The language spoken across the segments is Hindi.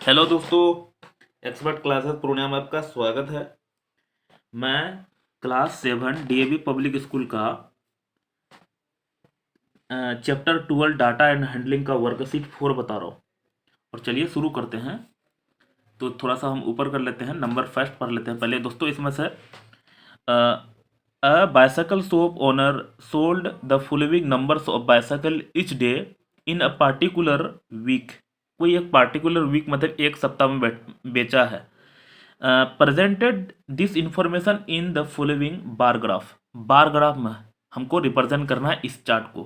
हेलो दोस्तों, एक्सपर्ट क्लासेस पूर्णिया में आपका स्वागत है। मैं क्लास 7 डीएवी पब्लिक स्कूल का चैप्टर 12 डाटा एंड हैंडलिंग का वर्कशीट 4 बता रहा हूँ। और चलिए शुरू करते हैं। तो थोड़ा सा हम ऊपर कर लेते हैं, नंबर फर्स्ट पढ़ लेते हैं पहले दोस्तों। इसमें से a bicycle shop owner sold the following numbers of bicycle each day in a particular week. कोई एक पार्टिकुलर वीक मतलब एक सप्ताह में बेचा है। Presented this information in the following bar graph. Bar graph में हमको रिप्रेजेंट करना है इस चार्ट को।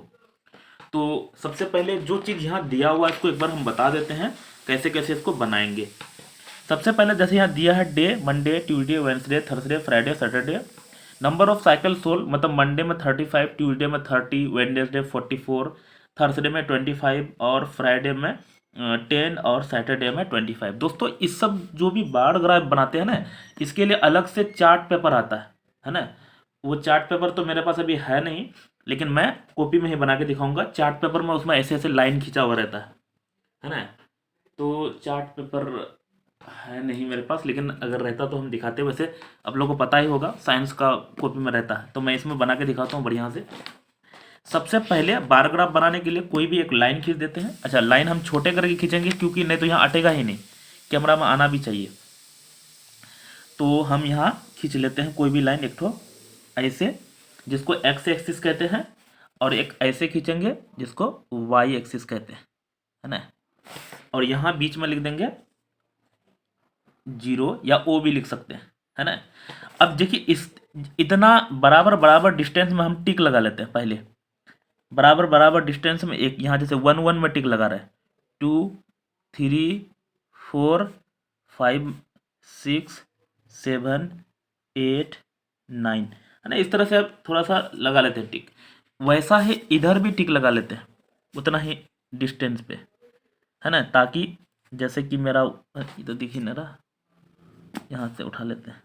तो सबसे पहले जो चीज़ यहाँ दिया हुआ है इसको एक बार हम बता देते हैं कैसे कैसे इसको बनाएंगे। सबसे पहले जैसे यहाँ दिया है day, Monday, Tuesday, Wednesday, Thursday, Friday, Saturday. Number of cycle sold मतलब मंडे में 35, ट्यूसडे में 30, वेडनेसडे 44, थर्सडे में 25 और फ्राइडे में 10 और सैटरडे में 25। दोस्तों इस सब जो भी बार ग्राफ बनाते हैं ना, इसके लिए अलग से चार्ट पेपर आता है ना। वो चार्ट पेपर तो मेरे पास अभी है नहीं, लेकिन मैं कॉपी में ही बना के दिखाऊंगा। चार्ट पेपर में उसमें ऐसे ऐसे लाइन खींचा हुआ रहता है ना। तो चार्ट पेपर है नहीं मेरे पास, लेकिन अगर रहता तो हम दिखाते। वैसे आप लोगों को पता ही होगा साइंस का कॉपी में रहता है, तो मैं इसमें बना के दिखाता हूँ बढ़िया से। सबसे पहले बार ग्राफ बनाने के लिए कोई भी एक लाइन खींच देते हैं। अच्छा, लाइन हम छोटे करके खींचेंगे क्योंकि नहीं तो यहाँ अटेगा ही नहीं, कैमरा में आना भी चाहिए। तो हम यहाँ खींच लेते हैं कोई भी लाइन एक ठो ऐसे, जिसको एक्स एक्सिस कहते हैं, और एक ऐसे खींचेंगे जिसको वाई एक्सिस कहते हैं, है ना। और यहाँ बीच में लिख देंगे 0 या ओ भी लिख सकते हैं, है ना। अब देखिए इस इतना बराबर बराबर डिस्टेंस में हम टिक लगा लेते हैं पहले। बराबर बराबर डिस्टेंस में एक यहाँ जैसे 1 1 में टिक लगा रहे हैं, 2 3 4 5 6 7 8 9, है ना। इस तरह से आप थोड़ा सा लगा लेते हैं टिक। वैसा ही इधर भी टिक लगा लेते हैं उतना ही डिस्टेंस पे, है ना, ताकि जैसे कि मेरा इधर दिख ही नहीं रहा, यहाँ से उठा लेते हैं।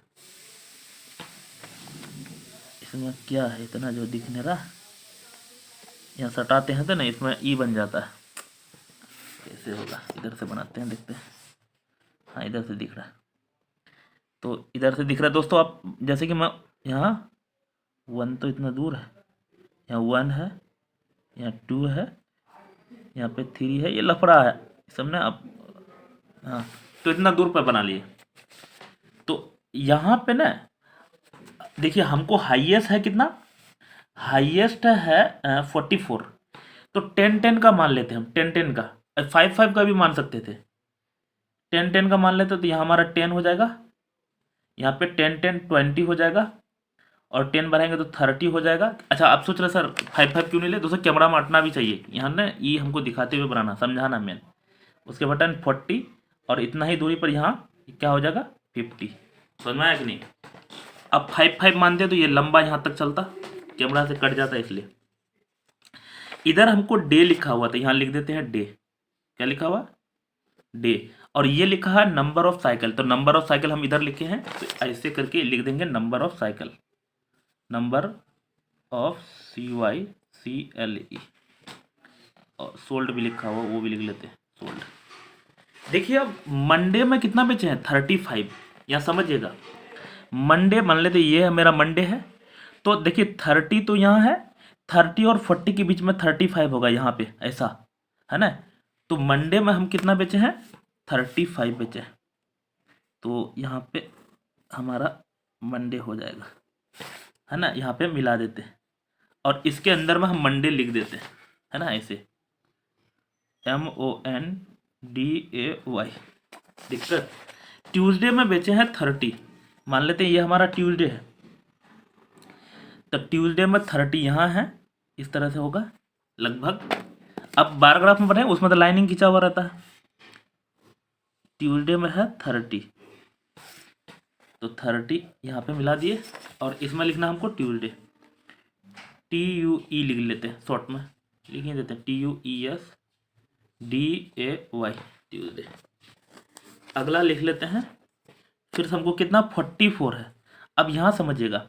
इसमें क्या है इतना जो दिख नहीं रहा, यहाँ सटाते हैं तो ना इसमें ई बन जाता है। कैसे होगा, इधर से बनाते हैं, देखते हैं। हाँ, इधर से दिख रहा है, तो इधर से दिख रहा है दोस्तों। आप जैसे कि मैं यहाँ 1 तो इतना दूर है, यहाँ 1 है, यहाँ 2 है, यहाँ पे 3 है, ये लफड़ा है सब ना। अब हाँ, तो इतना दूर पर बना लिए। तो यहाँ पे ना देखिए हमको हाईएस्ट है कितना, हाईएस्ट है 44। तो 10 10 का मान लेते हैं हम, 10 10 का, 5 5 का भी मान सकते थे। 10 10 का मान लेते तो यहाँ हमारा 10 हो जाएगा, यहाँ पे 10 10 20 हो जाएगा, और 10 बढ़ाएंगे तो 30 हो जाएगा। अच्छा, आप सोच रहे सर 5 5 क्यों नहीं ले, दोस्तों कैमरा में अटना भी चाहिए यहाँ ना, ये हमको दिखाते हुए बनाना, समझाना मेन। उसके बटन 40 और इतना ही दूरी पर यहाँ क्या हो जाएगा 50। समझ में आया कि नहीं। अब 5 5 मानते तो ये लंबा यहाँ तक चलता, कैमरा से कट जाता, इसलिए इधर हमको डे लिखा हुआ था, यहाँ लिख देते हैं डे। क्या लिखा हुआ, डे। और ये लिखा है नंबर ऑफ साइकिल, तो नंबर ऑफ साइकिल हम इधर लिखे हैं, तो ऐसे करके लिख देंगे number of cycle, number of CYCLE। और सोल्ड भी लिखा हुआ, वो भी लिख लेते हैं सोल्ड। देखिए अब मंडे में कितना बेचे हैं 35, यहाँ समझिएगा। मंडे मान लेते ये है मेरा मंडे है, तो देखिए 30 तो यहाँ है, 30 और 40 के बीच में 35 होगा यहाँ पे, ऐसा है ना। तो मंडे में हम कितना बेचे हैं 35 बेचे हैं, तो यहाँ पे हमारा मंडे हो जाएगा, है ना। यहाँ पे मिला देते हैं और इसके अंदर में हम मंडे लिख देते हैं, है ना, ऐसे MONDAY। दिक्कत, ट्यूसडे में बेचे हैं 30, मान लेते हैं ये हमारा ट्यूसडे है, तो ट्यूसडे में 30 यहाँ है, इस तरह से होगा लगभग। अब बार ग्राफ में बनाए उसमें तो लाइनिंग खींचा हुआ रहता है। ट्यूसडे में है 30, तो 30 यहाँ पे मिला दिए, और इसमें लिखना हमको ट्यूसडे, TUE लिख लेते हैं, शॉर्ट में लिख ही देते हैं TUESDAY, ट्यूसडे। अगला लिख लेते हैं, फिर से हमको कितना 44 है। अब यहाँ समझिएगा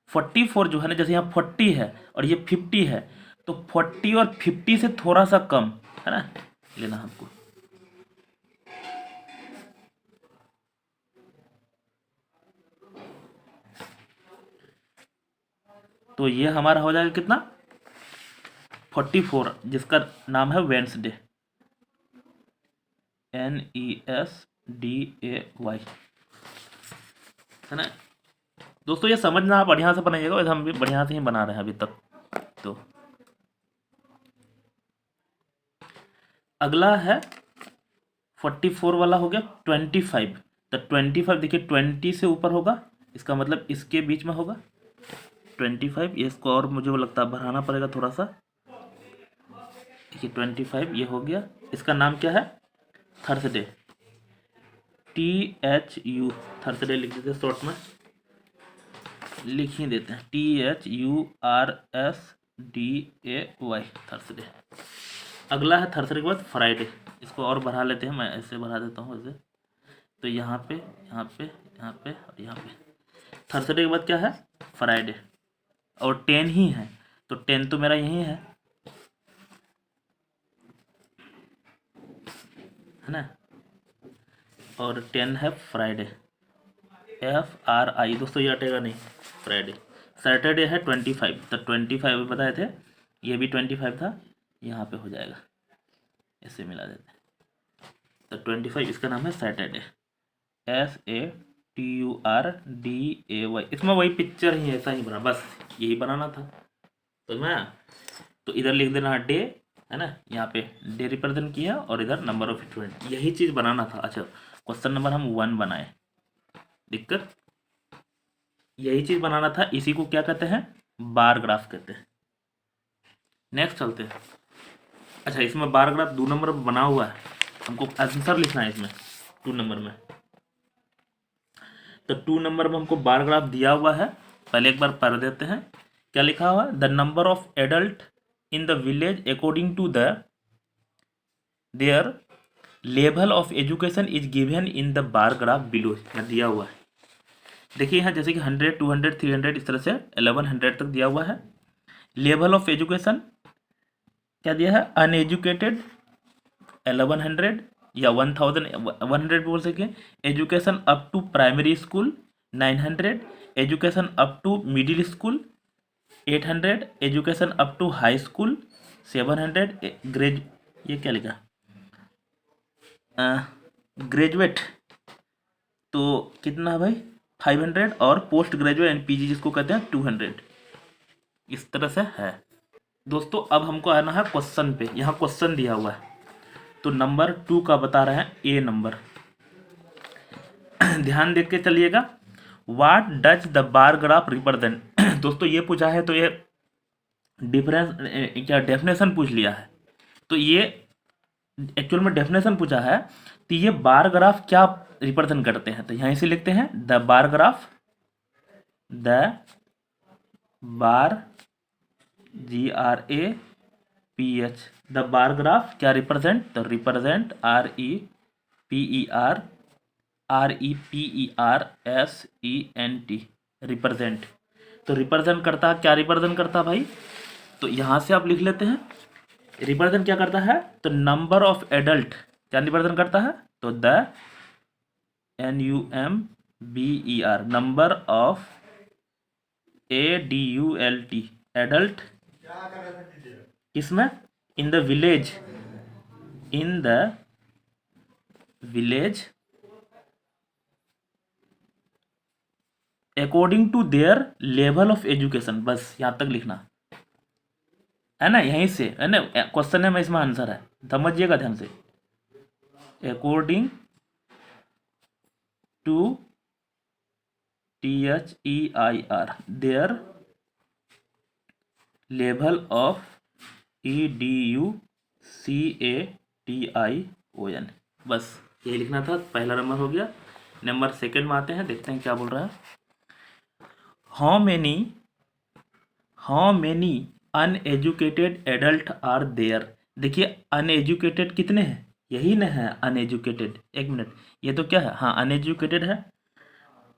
44 जो है ना, जैसे यहाँ 40 है और ये 50 है, तो 40 और 50 से थोड़ा सा कम, है ना, लेना हमको। तो ये हमारा हो जाएगा कितना 44, जिसका नाम है वेंसडे, NESDAY, है ना दोस्तों। ये समझना आप बढ़िया से बनाइएगा, वैसे हम भी बढ़िया से ही बना रहे हैं अभी तक। तो अगला है 44 वाला हो गया 25। तो 25 देखिए 20 से ऊपर होगा, इसका मतलब इसके बीच में होगा 25। ये इसको और मुझे वो लगता है बढ़ाना पड़ेगा थोड़ा सा। देखिए 25 ये हो गया। इसका नाम क्या है थर्सडे, THU, थर्सडे लिख देते हैं, शॉर्ट में लिख ही देते हैं THURSDAY, थर्सडे। अगला है थर्सडे के बाद फ्राइडे, इसको और बढ़ा लेते हैं, मैं ऐसे बढ़ा देता हूँ ऐसे। तो यहाँ पे यहाँ पे यहाँ पे और यहाँ पे थर्सडे के बाद क्या है फ्राइडे, और 10 ही है, तो 10 तो मेरा यही है ना, और 10 है फ्राइडे, FRI दोस्तों, ये हटेगा नहीं फ्राइडे। सैटरडे है 25, तो 25 बताए थे, ये भी 25 था, यहाँ पे हो जाएगा, ऐसे मिला देते हैं। तो 25 इसका नाम है सैटरडे, SATURDAY। इसमें वही पिक्चर ही ऐसा ही बना, बस यही बनाना था। तो मैं तो इधर लिख देना डे, है ना, यहाँ पे डे रिप्रेजेंट किया और इधर नंबर ऑफ स्टूडेंट, यही चीज़ बनाना था। अच्छा क्वेश्चन नंबर हम 1 बनाए, दिक्कत यही चीज़ बनाना था। इसी को क्या कहते हैं बार ग्राफ कहते हैं। नेक्स्ट चलते हैं। अच्छा इसमें बार ग्राफ 2 नंबर बना हुआ है, हमको आंसर लिखना है इसमें 2 नंबर में। तो 2 नंबर में हमको बार ग्राफ दिया हुआ है, पहले एक बार पढ़ देते हैं क्या लिखा हुआ है। The number of adult in the village according to their level of education is given in the bar graph below, यहाँ दिया हुआ है। देखिए यहाँ जैसे कि 100, 200, 300 इस तरह से 1100 तक दिया हुआ है। लेवल ऑफ एजुकेशन क्या दिया है अनएजुकेटेड 1100 या 1100 बोल सके। Education up to primary school 900, education up to middle school 800, education up to high school 700, ये क्या लिखा ग्रेजुएट तो कितना है भाई 500, और पोस्ट ग्रेजुएट एंड PG जिसको कहते हैं 200, इस तरह से है दोस्तों। अब हमको आना है क्वेश्चन पे, यहाँ क्वेश्चन दिया हुआ है, तो नंबर 2 का बता रहे हैं ए नंबर। ध्यान देख के चलिएगा। What does the bar graph represent दोस्तों ये पूछा है, तो ये डिफरेंस क्या डेफिनेशन पूछ लिया है, तो ये एक्चुअल में डेफिनेशन पूछा है। तो ये बार ग्राफ क्या रिप्रेजेंट करते हैं, तो यहीं से लिखते हैं the bar graph, the bar GRAPH, the bar graph क्या रिप्रेजेंट, तो रिप्रेजेंट REPERSENT, रिप्रेजेंट। तो रिप्रेजेंट करता है, क्या रिप्रेजेंट करता है भाई, तो यहाँ से आप लिख लेते हैं रिप्रेजेंट क्या करता है, तो नंबर ऑफ एडल्ट क्या रिप्रेजेंट करता है, तो the NUMBER number of ADULT adult, किसमें in the village, in the village according to their level of education, बस यहाँ तक लिखना है ना, यहीं से है ना, क्वेश्चन है में इसमें आंसर है, समझिएगा ध्यान से। According to THEIR their level of EDUCATION, बस यही लिखना था। पहला नंबर हो गया। नंबर सेकंड में आते हैं, देखते हैं क्या बोल रहा है। How many uneducated adult are there, देखिए अनएजुकेटेड कितने हैं, यही ना है अनएजुकेटेड, एक मिनट ये तो क्या है, हाँ अनएजुकेटेड है।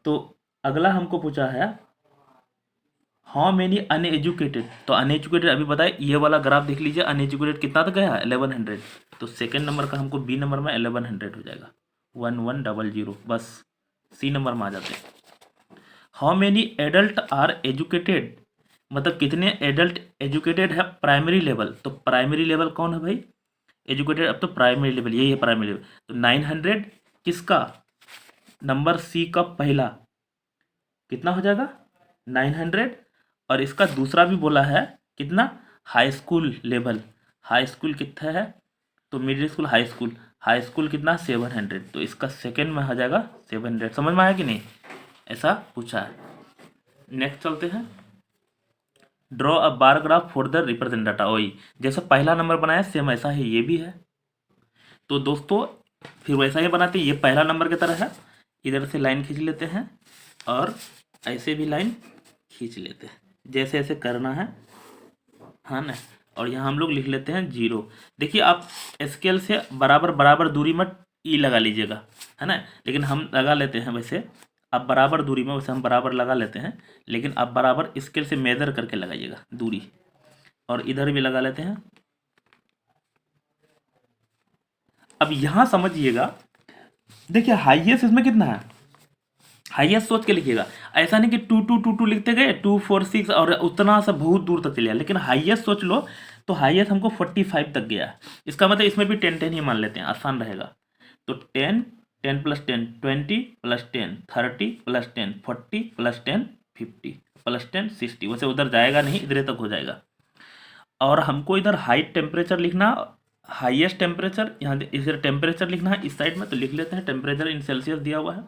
तो अगला हमको पूछा है हाउ मेनी अनएजुकेटेड, तो अनएजुकेटेड अभी बताए, ये वाला ग्राफ देख लीजिए, अनएजुकेटेड कितना तक गया 1100, तो सेकेंड नंबर का हमको बी नंबर में 1100 हो जाएगा 1100, बस सी नंबर में आ जाते हैं। How many adult are educated मतलब कितने एडल्ट एजुकेटेड है प्राइमरी लेवल, तो प्राइमरी लेवल कौन है भाई, एजुकेटेड, अब तो प्राइमरी लेवल यही है प्राइमरी लेवल। तो 900 किसका, नंबर सी का पहला कितना हो जाएगा 900, और इसका दूसरा भी बोला है कितना, high school level, high school कितना है, तो मिडिल स्कूल हाई स्कूल कितना 700, तो इसका सेकेंड में हो जाएगा 700। समझ में आया कि नहीं, ऐसा पूछा है। नेक्स्ट चलते हैं, draw a bar graph for the represent data, वही जैसे पहला नंबर बनाया सेम ऐसा ही ये भी है। तो दोस्तों फिर वैसा ही बनाते हैं, ये पहला नंबर की तरह है, इधर से लाइन खींच लेते हैं और ऐसे भी लाइन खींच लेते हैं, जैसे ऐसे करना है ना। और यहाँ हम लोग लिख लेते हैं 0। देखिए आप स्केल से बराबर बराबर दूरी में ई लगा लीजिएगा, है ना, लेकिन हम लगा लेते हैं वैसे, आप बराबर दूरी में वैसे हम बराबर लगा लेते हैं, लेकिन आप बराबर स्केल से मेजर करके लगाइएगा दूरी, और इधर भी लगा लेते हैं। अब यहाँ समझिएगा, देखिए हाईएस्ट इसमें कितना है, हाईएस्ट सोच के लिखिएगा, ऐसा नहीं कि 2 2 2 2 लिखते गए 2 4 6 और उतना सा बहुत दूर तक चले, लेकिन हाईएस्ट सोच लो, तो हाईएस्ट हमको 45 तक गया है। इसका मतलब इसमें भी 10 10 ही मान लेते हैं, आसान रहेगा। तो 10 10 + 10 20 + 10 30 + 10 40 + 10 50 + 10 60, वैसे उधर जाएगा नहीं, इधर तक हो जाएगा। और हमको इधर हाइट टेम्परेचर लिखना, हाईएस्ट टेम्परेचर, यहाँ इधर टेम्परेचर लिखना है इस साइड में, तो लिख लेते हैं टेम्परेचर इन सेल्सियस दिया हुआ है,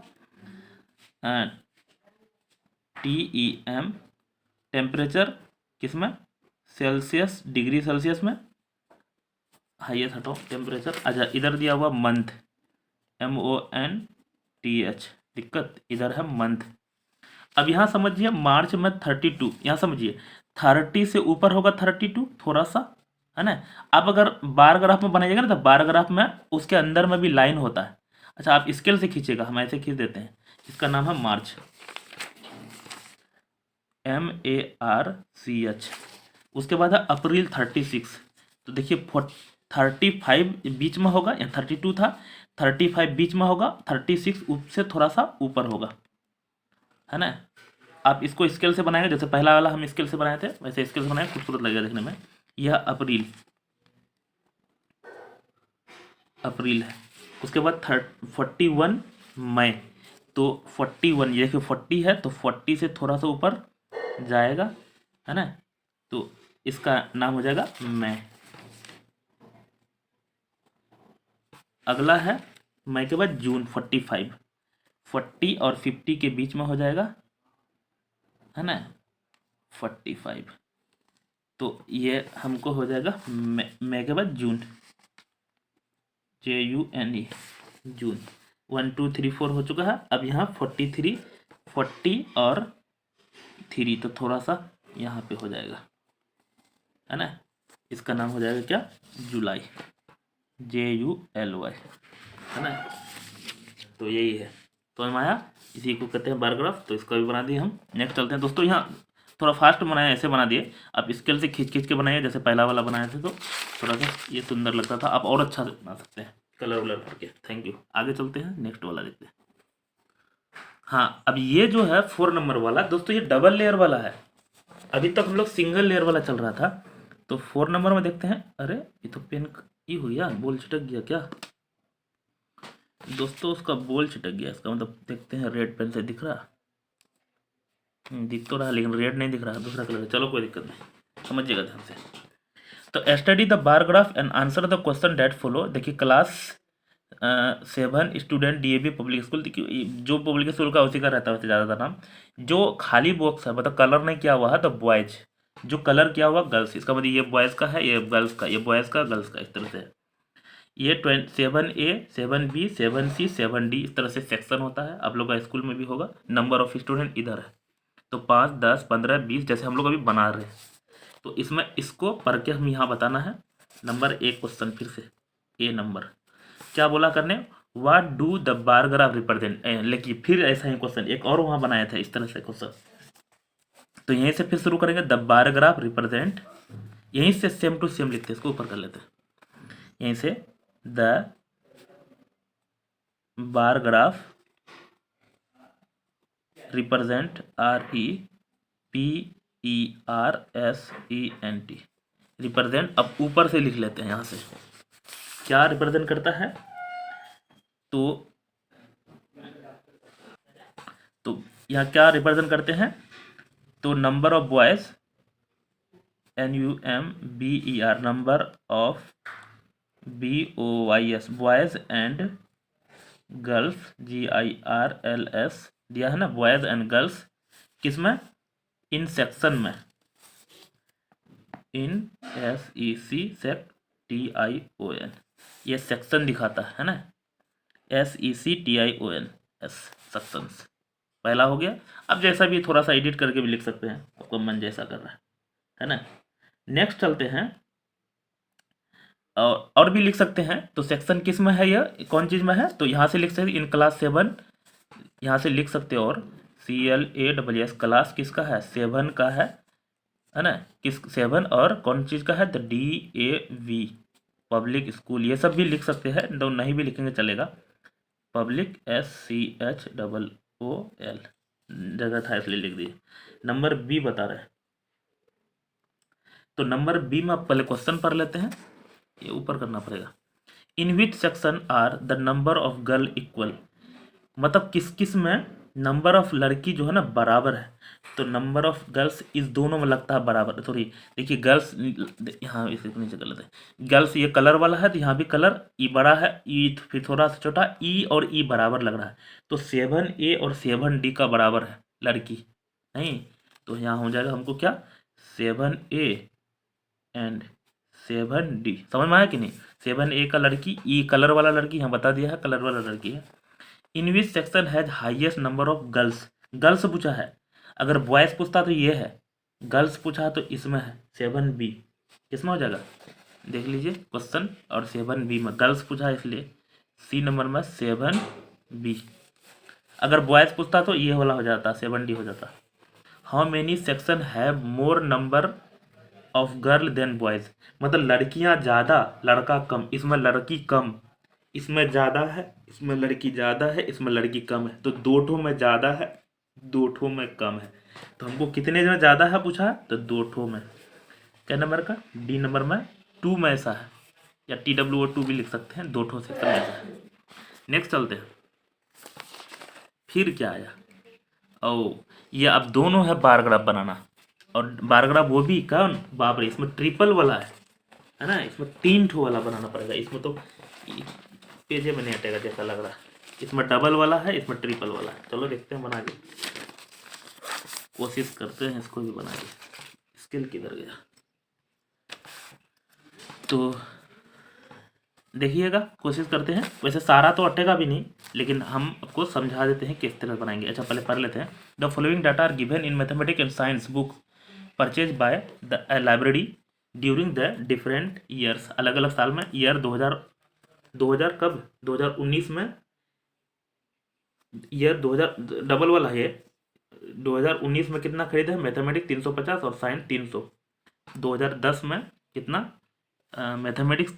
TEM, टेम्परेचर किस में, सेल्सियस, डिग्री सेल्सियस में, हाईएस्ट हटाओ टेम्परेचर। अच्छा इधर दिया हुआ मंथ, MONTH, दिक्कत इधर है मंथ। अब यहाँ समझिए मार्च में 32, यहाँ समझिए 30 से ऊपर होगा 32 थोड़ा सा, है ना। अब अगर बार ग्राफ में बनाइएगा ना, तो बार ग्राफ में उसके अंदर में भी लाइन होता है। अच्छा आप स्केल से खींचेगा, हम ऐसे खींच देते हैं, इसका नाम है मार्च, MARCH। उसके बाद है अप्रैल 36, तो देखिए 35 बीच में होगा, या 32 था, 35 बीच में होगा, 36 उससे थोड़ा सा ऊपर होगा, है ना। आप इसको स्केल से बनाएंगे, जैसे पहला वाला हम स्केल से बनाए थे वैसे स्केल से बनाए, खूबसूरत लगेगा देखने में। यह अप्रैल, अप्रैल है। उसके बाद 41 मई, तो 41, ये देखिए 40 है, तो 40 से थोड़ा सा ऊपर जाएगा, है ना, तो इसका नाम हो जाएगा मई। अगला है मई के बाद जून, 45, 40 और 50 के बीच में हो जाएगा, है ना, 45, तो ये हमको हो जाएगा मई के बाद जून, JUNE, जून। 1 2 3 4 हो चुका है। अब यहाँ 43, 40 और 3, तो थोड़ा सा यहाँ पे हो जाएगा, है ना, इसका नाम हो जाएगा क्या, जुलाई, JULY, है ना। तो यही है, तो हम आया, इसी को कहते हैं बार ग्राफ, तो इसका भी बना दिए हम। नेक्स्ट चलते हैं दोस्तों, यहाँ थोड़ा फास्ट बनाया, ऐसे बना दिए, आप स्केल से खींच खींच के बनाइए, जैसे पहला वाला बनाए थे, तो थोड़ा सा ये सुंदर लगता था, आप और अच्छा से बना सकते हैं कलर वलर करके। थैंक यू, आगे चलते हैं, नेक्स्ट वाला देखते हैं। हाँ अब ये जो है 4 नंबर वाला दोस्तों, ये डबल लेयर वाला है, अभी तक हम लोग सिंगल लेयर वाला चल रहा था, तो 4 नंबर में देखते हैं। अरे ये तो पेन ही हुई यार, बोल छिटक गया क्या दोस्तों, उसका बोल छिटक गया, इसका मतलब देखते हैं, रेड पेन से दिख रहा, दिख तो रहा लेकिन रेड नहीं दिख रहा, दूसरा कलर है, चलो कोई दिक्कत नहीं, समझिएगा ध्यान से। तो study the bar graph and answer the question that follow. देखिए class 7 student DAV public school, देखिए जो पब्लिक स्कूल का उसी का रहता है वैसे ज़्यादातर नाम। जो खाली बॉक्स है मतलब कलर नहीं किया हुआ है तो बॉयज, जो कलर किया हुआ गर्ल्स, इसका मतलब ये बॉयज़ का है, ये गर्ल्स का, ये बॉयज़ का गर्ल्स का, इस तरह से। ये 7A 7B 7C 7D इस तरह से सेक्शन होता है, आप लोग का स्कूल में भी होगा। नंबर ऑफ स्टूडेंट इधर है, तो 5 10 15 20 जैसे हम लोग अभी बना रहे हैं, तो इसमें इसको पढ़ के हम यहाँ बताना है। नंबर 1 क्वेश्चन, फिर से A नंबर क्या बोला करने, what do the bar graph represent, लेकिन फिर ऐसा ही क्वेश्चन एक और वहाँ बनाया था इस तरह से क्वेश्चन, तो यहीं से फिर शुरू करेंगे, द बार ग्राफ रिप्रेजेंट, यहीं से सेम टू सेम लिखते हैं, इसको ऊपर कर लेते हैं, यहीं से the bar graph represent, REPRESENT represent. अब ऊपर से लिख लेते हैं, यहाँ से क्या रिप्रेजेंट करता है, तो यहाँ क्या रिप्रेजेंट करते हैं, तो number of boys NUMBER, number of BOYS boys and girls GIRLS दिया है ना, बॉयज एंड गर्ल्स किसमें, इन सेक्शन में, इन SEC TION, ये सेक्शन दिखाता है ना, SECTION सेक्शंस, पहला हो गया। अब जैसा भी थोड़ा सा एडिट करके भी लिख सकते हैं, आपका मन जैसा कर रहा है ना। नेक्स्ट चलते हैं, और भी लिख सकते हैं। तो सेक्शन किस में है, यह कौन चीज़ में है, तो यहाँ से लिख सकते इन क्लास 7, यहाँ से लिख सकते हो, और CLASS क्लास किसका है, 7 का है ना, किस 7, और कौन चीज़ का है, तो DAV पब्लिक स्कूल, ये सब भी लिख सकते हैं, तो नहीं भी लिखेंगे चलेगा, पब्लिक SCHOOL जगह था इसलिए लिख दिए। नंबर बी बता रहे हैं, तो नंबर बी में आप पहले क्वेश्चन पढ़ लेते हैं, ये ऊपर करना पड़ेगा। In which section are the number of girl equal, मतलब किस किस में नंबर ऑफ लड़की जो है ना बराबर है, तो नंबर ऑफ गर्ल्स इस दोनों में लगता है बराबर, सॉरी देखिए गर्ल्स, यहाँ इसे नीचे कर लेते हैं, गर्ल्स ये कलर वाला है, तो यहाँ भी कलर ई बड़ा है, ई फिर थोड़ा सा छोटा, ई और ई बराबर लग रहा है, तो 7A और 7D का बराबर है लड़की, नहीं तो यहाँ हो जाएगा हमको क्या, 7A एंड 7D, समझ में आया कि नहीं, 7A का लड़की, ई कलर वाला लड़की, यहाँ बता दिया है कलर वाला लड़की है। In which section has highest number of girls, girls पूछा है, अगर बॉयज पूछता तो ये है, गर्ल्स पूछा है तो इसमें है 7B, किसमें हो जाएगा, देख लीजिए क्वेश्चन, और 7B में गर्ल्स पूछा है इसलिए C नंबर में 7B, अगर बॉयज पूछता तो ये वाला हो जाता 7D हो जाता। How many section have more number of girl than boys, मतलब लड़कियां ज़्यादा लड़का कम, इसमें लड़की कम, इसमें ज़्यादा है, इसमें लड़की ज़्यादा है, इसमें लड़की कम है, तो 2 ठो में ज़्यादा है, 2 ठो में कम है, तो हमको कितने में ज़्यादा है पूछा है, तो 2 ठो में, क्या नंबर का, D नंबर में 2 में ऐसा है, या TWO2 भी लिख सकते हैं, 2 ठो सेक्शन ऐसा है। नेक्स्ट चलते हैं, फिर क्या आया, ओ ये अब दोनों है बार ग्राफ बनाना, और बार ग्राफ वो भी कौन, बाप रे इसमें ट्रिपल वाला है ना, इसमें 3 ठो वाला बनाना पड़ेगा, इसमें तो पेजे में नहीं हटेगा जैसा लग रहा है, इसमें डबल वाला है, इसमें ट्रिपल वाला है, चलो देखते हैं बना के, कोशिश करते हैं इसको भी बना के। स्केल किधर गया, तो देखिएगा कोशिश करते हैं, वैसे सारा तो अटेगा भी नहीं, लेकिन हम आपको समझा देते हैं किस तरह बनाएंगे। अच्छा पहले पढ़ लेते हैं, the following data are given in mathematics and science book purchase by the library during the different years, अलग अलग साल में, ईयर 2000 कब, 2019 में, ईयर 2000 डबल वाला है, 2019 में कितना खरीदा है, मैथमेटिक्स 350 और साइंस 300, 2010 में कितना, मैथमेटिक्स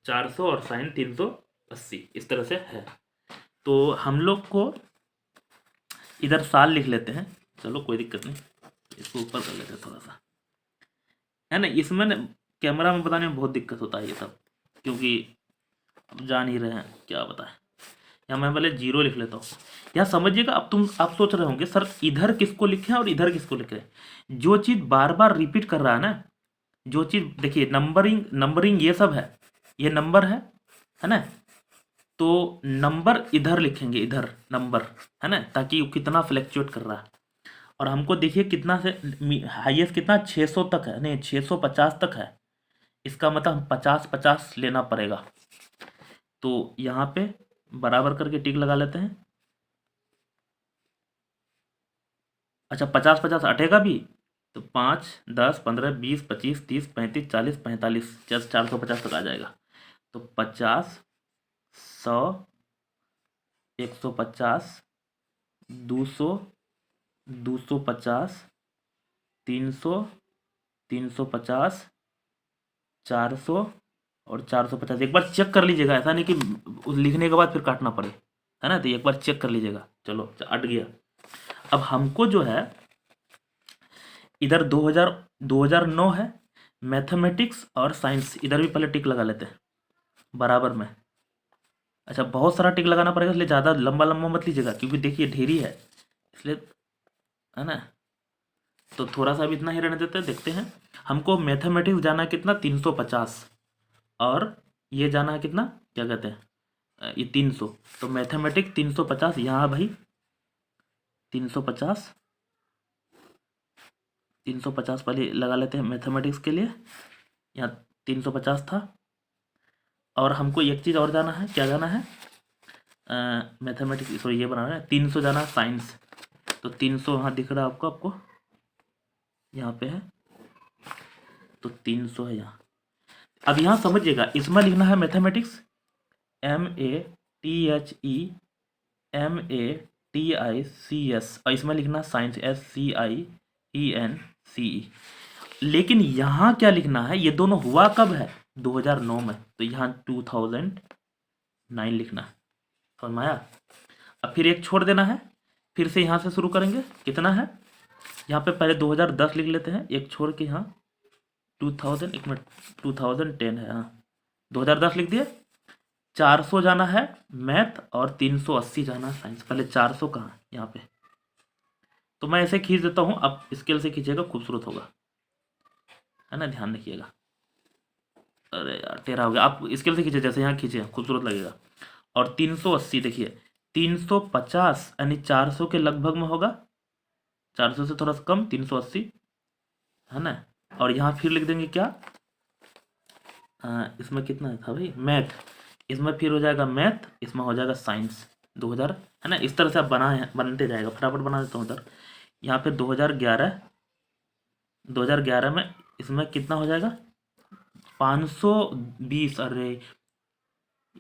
400 और साइंस 380, इस तरह से है। तो हम लोग को इधर साल लिख लेते हैं, चलो कोई दिक्कत नहीं, इसको ऊपर कर लेते हैं थोड़ा सा, है ना, इसमें ना कैमरा में बताने में बहुत दिक्कत होता है ये सब, क्योंकि अब जान ही रहे हैं क्या बताएं, या मैं पहले 0 लिख लेता हूँ, यहाँ समझिएगा। अब आप सोच रहे होंगे सर इधर किसको लिखें और इधर किसको लिखें, जो चीज़ बार बार रिपीट कर रहा है ना, जो चीज़ देखिए नंबरिंग ये सब है, ये नंबर है ना, तो नंबर इधर लिखेंगे, इधर नंबर है ना, ताकि वो कितना फ्लैक्चुएट कर रहा है, और हमको देखिए कितना से हाईएस्ट कितना 600 तक है, नहीं 650 तक है, इसका मतलब हम 50-50 लेना पड़ेगा, तो यहाँ पे बराबर करके टिक लगा लेते हैं। अच्छा 50-50 अटेगा भी, तो 5, 10, 15, 20, 25, 30, 35, 40, 45, 450 तक आ जाएगा, तो 50, 100, 150, 200, 250, 300, 350, 400 और 450, एक बार चेक कर लीजिएगा, ऐसा नहीं कि लिखने के बाद फिर काटना पड़े, है ना, तो एक बार चेक कर लीजिएगा। चलो अट गया। अब हमको जो है इधर 2009 है, मैथमेटिक्स और साइंस इधर भी पहले टिक लगा लेते हैं बराबर में। अच्छा, बहुत सारा टिक लगाना पड़ेगा, इसलिए ज़्यादा लंबा लंबा मत लीजिएगा, क्योंकि देखिए ढेरी है इसलिए, है ना। तो थोड़ा सा भी इतना ही रहने देते हैं। देखते हैं, हमको मैथमेटिक्स जाना है कितना, 350, और ये जाना है कितना, क्या कहते हैं, ये 300। तो मैथमेटिक्स 350 यहाँ भाई, 350 350 पहले लगा लेते हैं मैथमेटिक्स के लिए। यहाँ 350 था, और हमको एक चीज़ और जाना है, क्या जाना है, मैथमेटिक्स, सॉरी ये बनाना है 300 जाना है साइंस। तो 300 यहाँ दिख रहा है आपको यहाँ पे है, तो 300 है यहाँ। अब यहाँ समझिएगा, इसमें लिखना है मैथमेटिक्स MATHEMATICS, और इसमें लिखना है साइंस SCIENCE। लेकिन यहाँ क्या लिखना है, ये दोनों हुआ कब है, 2009 में, तो यहाँ 2009 लिखना है। समझ में आया। अब फिर एक छोड़ देना है, फिर से यहाँ से शुरू करेंगे। कितना है, यहाँ पे पहले 2010 लिख लेते हैं, एक छोड़ के यहाँ 2000, एक मिनट, 2010 है, हाँ 2010 लिख दिए। 400 जाना है मैथ और 380 जाना है साइंस। पहले 400 कहाँ है, यहाँ पे, तो मैं ऐसे खींच देता हूँ, आप स्केल से खींचेगा खूबसूरत होगा, है ना, ध्यान रखिएगा। अरे यार टेढ़ा हो गया, आप स्केल से खींचे, जैसे यहाँ खींचे खूबसूरत लगेगा। और 380 देखिए, 350 यानी 400 के लगभग में होगा, 400 से थोड़ा सा कम, 380, है ना। और यहाँ फिर लिख देंगे क्या, इसमें कितना था भाई, मैथ, इसमें फिर हो जाएगा मैथ, इसमें हो जाएगा साइंस 2000, है ना। इस तरह से आप बनते जाएगा, फटाफट बना देता हूँ उधर। यहाँ पे 2011 में इसमें कितना हो जाएगा, 520, अरे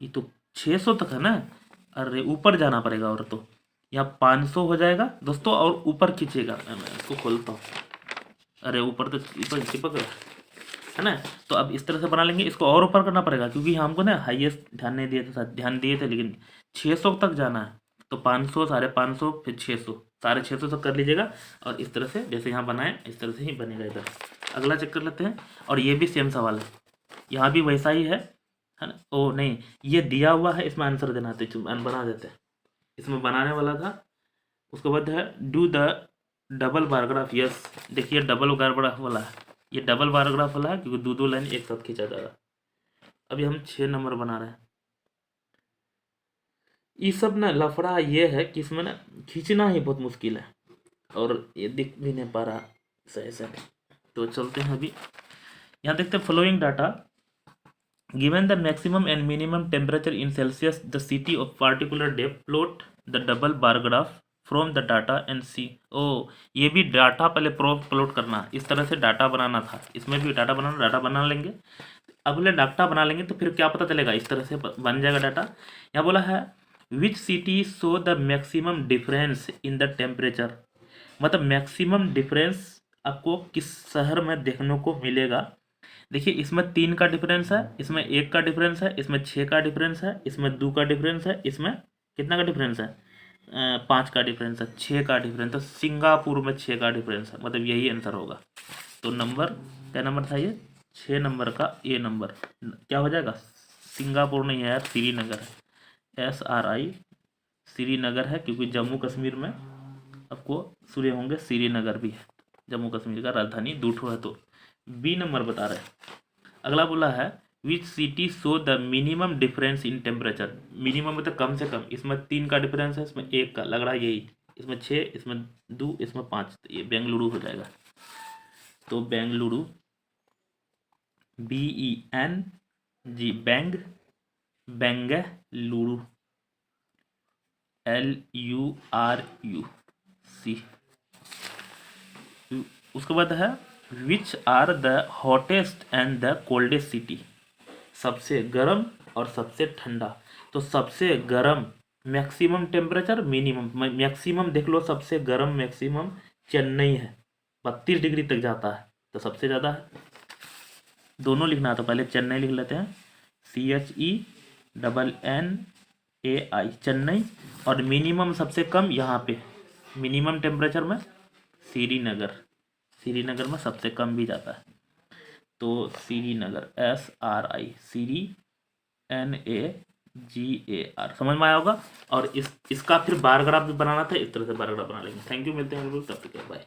ये तो 600 तक है ना, अरे ऊपर जाना पड़ेगा, और तो यहाँ 500 हो जाएगा दोस्तों, और ऊपर खींचेगा, मैं इसको खोलता हूँ, अरे ऊपर तो चिपक रहा है ना। तो अब इस तरह से बना लेंगे, इसको और ऊपर करना पड़ेगा, क्योंकि हमको ना हाईएस्ट ध्यान नहीं दिए थे, ध्यान दिए थे, लेकिन 600 तक जाना है। तो 500, 550, फिर 600, 650 तक कर लीजिएगा। और इस तरह से जैसे यहाँ बनाए, इस तरह से ही बनेगा इधर। अगला चेक कर लेते हैं, और ये भी सेम सवाल है, यहाँ भी वैसा ही है ना। ओ नहीं, ये दिया हुआ है, इसमें आंसर देना है, तो बना देते हैं। इसमें बनाने वाला था, उसके बाद है do the double bar graph. Yes, देखिए डबल बारग्राफ वाला है, ये डबल बारग्राफ वाला है, क्योंकि दो लाइन एक साथ खींचा जाएगा। अभी हम 6 नंबर बना रहे हैं। ये सब ना लफड़ा ये है कि इसमें ना खींचना ही बहुत मुश्किल है, और ये दिख भी नहीं पा रहा सही से। तो चलते हैं अभी, यहाँ देखते हैं following data. Given the maximum and minimum temperature in Celsius the city of particular day, plot the double bar graph from the data and see. ओ, ये भी डाटा पहले प्लॉट करना, इस तरह से डाटा बनाना था, इसमें भी डाटा बना लेंगे। अगले डाटा बना लेंगे तो फिर क्या पता चलेगा, इस तरह से बन जाएगा डाटा। यहाँ बोला है which city show the maximum difference in the temperature, मतलब मैक्सिमम डिफरेंस आपको किस शहर में देखने को मिलेगा। देखिए इसमें 3 का डिफरेंस है, इसमें 1 का डिफरेंस है, इसमें 6 का डिफरेंस है, इसमें 2 का डिफरेंस है, इसमें कितना का डिफरेंस है, 5 का डिफरेंस है, 6 का डिफरेंस। तो सिंगापुर में 6 का डिफरेंस है, मतलब यही आंसर होगा। तो नंबर क्या नंबर था ये, 6 नंबर का ए नंबर क्या हो जाएगा, सिंगापुर नहीं है यार, श्रीनगर है, SRI श्रीनगर है, क्योंकि जम्मू कश्मीर में आपको सूर्य होंगे, श्रीनगर भी है जम्मू कश्मीर का राजधानी, दूठो है। तो बी नंबर बता रहे हैं। अगला बोला है which city show the minimum difference in temperature, minimum मतलब कम से कम, इसमें 3 का डिफरेंस है, इसमें 1 का, लग रहा है यही, इसमें 6, इसमें 2, इसमें 5, तो ये बेंगलुरु हो जाएगा। तो बेंगलुरु BENG, बेंगलुरु LURU। उसके बाद है which are the hottest and the coldest city, सबसे गर्म और सबसे ठंडा। तो सबसे गर्म मैक्सिमम टेम्परेचर, मिनिमम मैक्सिमम देख लो, सबसे गर्म मैक्सिमम चेन्नई है, 32 डिग्री तक जाता है, तो सबसे ज़्यादा है। दोनों लिखना है, तो पहले चेन्नई लिख लेते हैं, CHENNAI चेन्नई। और मिनिमम सबसे कम यहाँ पे, मिनिमम टेम्परेचर में श्रीनगर श्रीनगर में सबसे कम भी जाता है। तो श्रीनगर SRICNAGAR समझ में आया होगा। और इसका फिर बार ग्राफ भी बनाना था, इस तरह से बार ग्राफ बना लेंगे। थैंक यू, मिलते हैं तब तक, बाय।